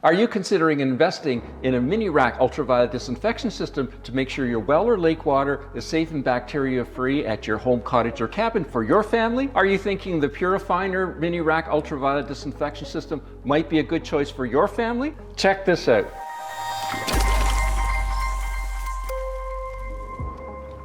Are you considering investing in a Minirack ultraviolet disinfection system to make sure your well or lake water is safe and bacteria free at your home, cottage, or cabin for your family? Are you thinking the PURIFINER MINIRACK ultraviolet disinfection system might be a good choice for your family? Check this out.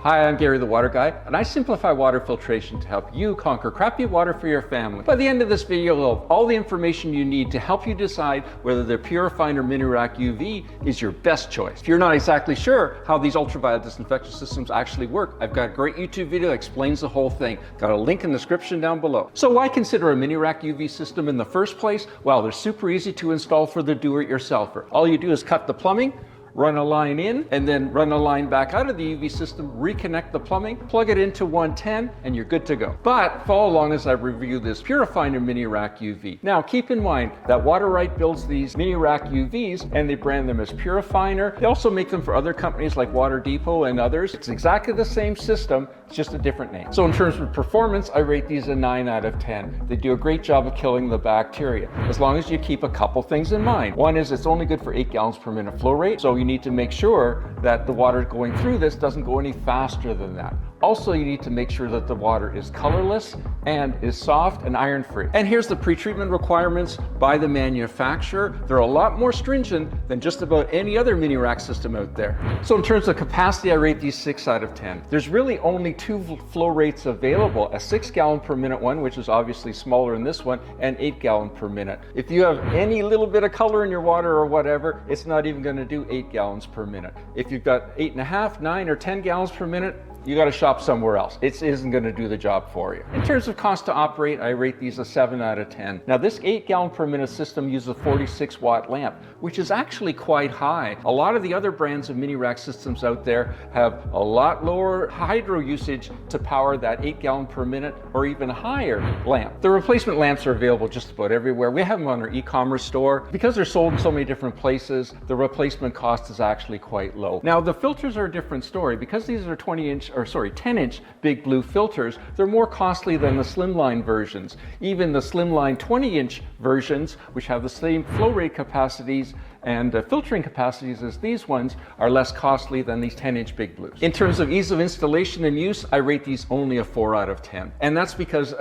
Hi, I'm Gary the Water Guy, and I simplify water filtration to help you conquer crappy water for your family. By the end of this video, you'll have all the information you need to help you decide whether the PURIFINER MINIRACK UV is your best choice. If you're not exactly sure how these ultraviolet disinfection systems actually work, I've got a great YouTube video that explains the whole thing. Got a link in the description down below. So why consider a Minirack UV system in the first place? Well, they're super easy to install for the do-it-yourselfer. All you do is cut the plumbing, run a line in, and then run a line back out of the UV system, reconnect the plumbing, plug it into 110, and you're good to go. But follow along as I review this PURIFINER MINIRACK UV. Now, keep in mind that Water-Right builds these Minirack UVs, and they brand them as PURIFINER. They also make them for other companies like Water Depot and others. It's exactly the same system, it's just a different name. So in terms of performance, I rate these a 9 out of 10. They do a great job of killing the bacteria, as long as you keep a couple things in mind. One is it's only good for 8 gallons per minute flow rate, so you need to make sure that the water going through this doesn't go any faster than that. Also, you need to make sure that the water is colorless and is soft and iron-free. And here's the pre-treatment requirements by the manufacturer. They're a lot more stringent than just about any other Minirack system out there. So in terms of capacity, I rate these 6 out of 10. There's really only 2 flow rates available, a 6 gallon per minute one, which is obviously smaller than this one, and 8 gallon per minute. If you have any little bit of color in your water or whatever, it's not even going to do 8 gallons per minute. If you've got 8.5, 9, or 10 gallons per minute, you got to shop somewhere else. It isn't going to do the job for you. In terms of cost to operate, I rate these a 7 out of 10. Now, this 8 gallon per minute system uses a 46 watt lamp, which is actually quite high. A lot of the other brands of Minirack systems out there have a lot lower hydro usage to power that 8 gallon per minute or even higher lamp. The replacement lamps are available just about everywhere. We have them on our e-commerce store. Because they're sold in so many different places, the replacement cost is actually quite low. Now, the filters are a different story. Because these are 10-inch big blue filters, they're more costly than the slimline versions. Even the slimline 20-inch versions, which have the same flow rate capacities and filtering capacities as these ones, are less costly than these 10-inch big blues. In terms of ease of installation and use, I rate these only a 4 out of 10. And that's because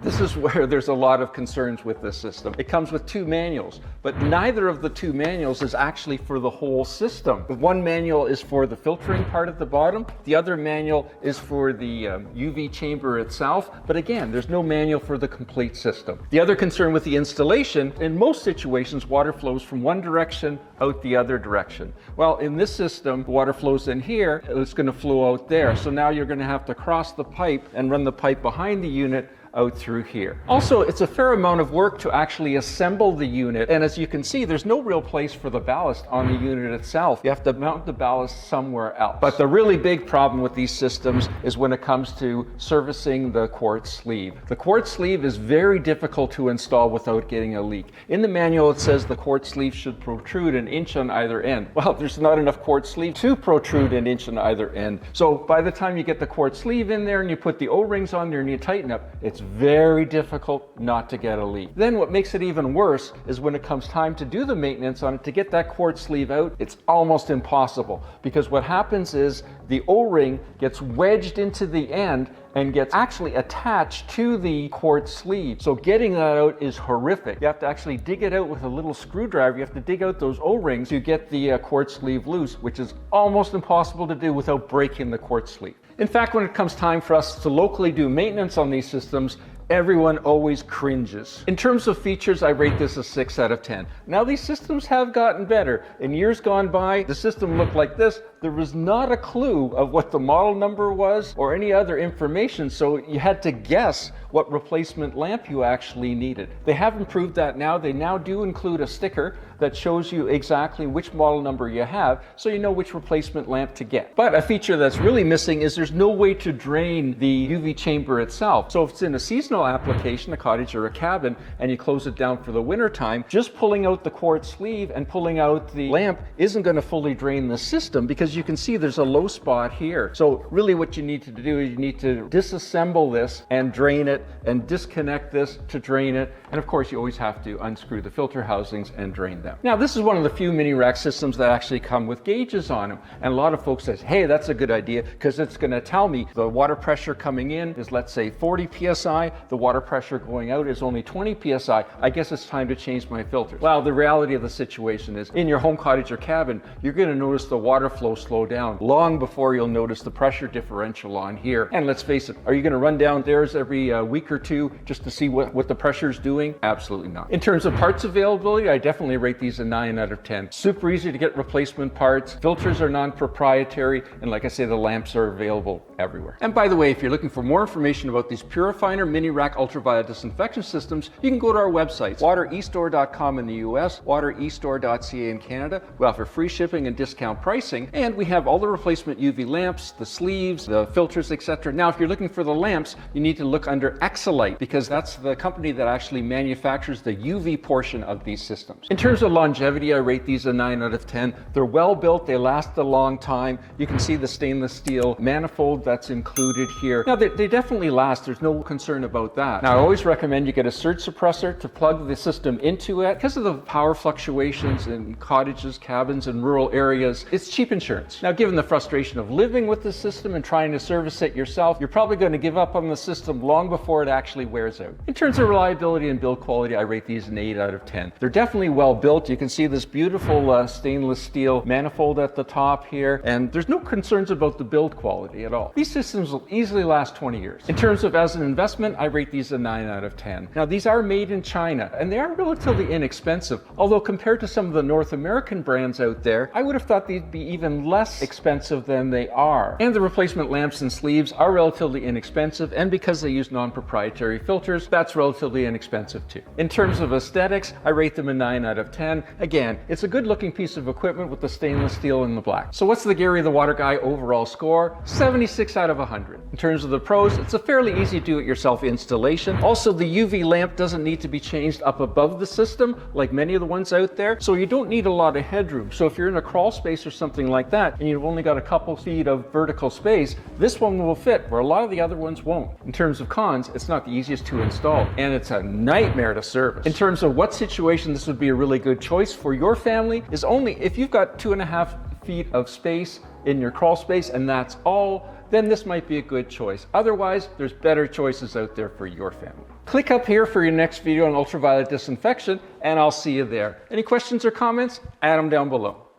this is where there's a lot of concerns with this system. It comes with 2 manuals, but neither of the 2 manuals is actually for the whole system. The one manual is for the filtering part at the bottom. The other manual is for the UV chamber itself. But again, there's no manual for the complete system. The other concern with the installation, in most situations, water flows from one direction out the other direction. Well, in this system, water flows in here, it's going to flow out there. So now you're going to have to cross the pipe and run the pipe behind the unit out through here. Also, it's a fair amount of work to actually assemble the unit, and as you can see, there's no real place for the ballast on the unit itself. You have to mount the ballast somewhere else. But the really big problem with these systems is when it comes to servicing the quartz sleeve. The quartz sleeve is very difficult to install without getting a leak. In the manual, it says the quartz sleeve should protrude 1 inch on either end. Well, there's not enough quartz sleeve to protrude 1 inch on either end. So by the time you get the quartz sleeve in there and you put the O-rings on there and you tighten up, it's very difficult not to get a leak. Then what makes it even worse is when it comes time to do the maintenance on it, to get that quartz sleeve out, it's almost impossible, because what happens is the O-ring gets wedged into the end and gets actually attached to the quartz sleeve. So getting that out is horrific. You have to actually dig it out with a little screwdriver. You have to dig out those O-rings to get the quartz sleeve loose, which is almost impossible to do without breaking the quartz sleeve. In fact, when it comes time for us to locally do maintenance on these systems, everyone always cringes. In terms of features, I rate this a 6 out of 10. Now, these systems have gotten better. In years gone by, the system looked like this. There was not a clue of what the model number was or any other information, so you had to guess what replacement lamp you actually needed. They have improved that now. They now do include a sticker that shows you exactly which model number you have, so you know which replacement lamp to get. But a feature that's really missing is there's no way to drain the UV chamber itself. So if it's in a seasonal application, a cottage or a cabin, and you close it down for the winter time, just pulling out the quartz sleeve and pulling out the lamp isn't going to fully drain the system, because as you can see, there's a low spot here. So really what you need to do is you need to disassemble this and drain it, and disconnect this to drain it. And of course, you always have to unscrew the filter housings and drain them. Now, this is one of the few Minirack systems that actually come with gauges on them. And a lot of folks says, hey, that's a good idea, because it's going to tell me the water pressure coming in is, let's say, 40 psi. The water pressure going out is only 20 psi. I guess it's time to change my filters. Well, the reality of the situation is, in your home cottage or cabin, you're going to notice the water flow slow down long before you'll notice the pressure differential on here. And let's face it, are you going to run downstairs every week or two just to see what the pressure is doing? Absolutely not. In terms of parts availability, I definitely rate these a 9 out of 10. Super easy to get replacement parts. Filters are non-proprietary, and like I say, the lamps are available everywhere. And by the way, if you're looking for more information about these PURIFINER Minirack ultraviolet disinfection systems, you can go to our websites, waterestore.com in the US, waterestore.ca in Canada. We offer free shipping and discount pricing, and we have all the replacement UV lamps, the sleeves, the filters, etc. Now, if you're looking for the lamps, you need to look under Exolite, because that's the company that actually manufactures the UV portion of these systems. In terms of longevity, I rate these a 9 out of 10. They're well built, they last a long time. You can see the stainless steel manifold that's included here. Now, they definitely last, there's no concern about that. Now, I always recommend you get a surge suppressor to plug the system into it. Because of the power fluctuations in cottages, cabins, and rural areas, it's cheap insurance. Now, given the frustration of living with the system and trying to service it yourself, you're probably going to give up on the system long before it actually wears out. In terms of reliability and build quality, I rate these an 8 out of 10. They're definitely well built. You can see this beautiful stainless steel manifold at the top here, and there's no concerns about the build quality at all. These systems will easily last 20 years. In terms of as an investment, I rate these a 9 out of 10. Now, these are made in China, and they are relatively inexpensive, although compared to some of the North American brands out there, I would have thought they'd be even less expensive than they are. And the replacement lamps and sleeves are relatively inexpensive, and because they use non-proprietary filters, that's relatively inexpensive too. In terms of aesthetics, I rate them a 9 out of 10. Again, it's a good looking piece of equipment with the stainless steel and the black. So what's the Gary the Water Guy overall score? 76 out of 100. In terms of the pros, it's a fairly easy do-it-yourself installation. Also, the UV lamp doesn't need to be changed up above the system like many of the ones out there, so you don't need a lot of headroom. So if you're in a crawl space or something like that, and you've only got a couple feet of vertical space, this one will fit where a lot of the other ones won't. In terms of cons, it's not the easiest to install, and it's a nightmare to service. In terms of what situation this would be a really good choice for your family is only if you've got 2.5 feet of space in your crawl space and that's all, then this might be a good choice. Otherwise, there's better choices out there for your family. Click up here for your next video on ultraviolet disinfection, and I'll see you there. Any questions or comments? Add them down below.